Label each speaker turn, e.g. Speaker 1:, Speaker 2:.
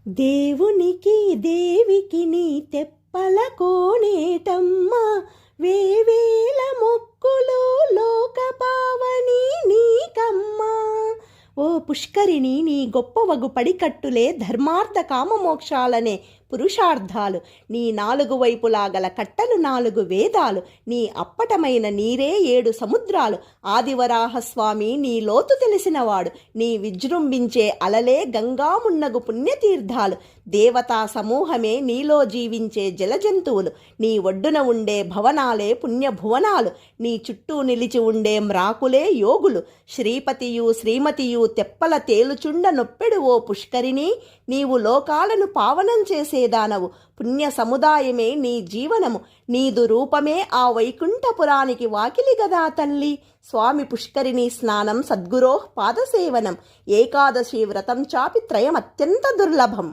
Speaker 1: దేవునికి దేవికి నీ తెప్పల కోనేటమ్మ, వేవేల మొక్కులు లోక పావని నీకమ్మా. ఓ పుష్కరిణి, నీ గొప్పవగు పడికట్టులే ధర్మార్థ కామమోక్షాలనే పురుషార్థాలు. నీ 4 వైపులా గల కట్టలు 4 వేదాలు. నీ అప్పటమైన నీరే 7 సముద్రాలు. ఆదివరాహస్వామి నీ లోతు తెలిసినవాడు. నీ విజృంభించే అలలే గంగామున్నగు పుణ్యతీర్థాలు. దేవతా సమూహమే నీలో జీవించే జలజంతువులు. నీ ఒడ్డున ఉండే భవనాలే పుణ్యభువనాలు. నీ చుట్టూ నిలిచి ఉండే మ్రాకులే యోగులు. శ్రీపతియు శ్రీమతియు తెప్పల తేలుచుండ నొప్పెడు ఓ పుష్కరిణి. నీవు లోకాలను పావనం చేసేదానవు. పుణ్య సముదాయమే నీ జీవనము. నీదు రూపమే ఆ వైకుంఠపురానికి వాకిలి గదా తల్లి. స్వామి పుష్కరిణి స్నానం, సద్గురోః పాదసేవనం, ఏకాదశి వ్రతం చాపి త్రయమత్యంత దుర్లభం.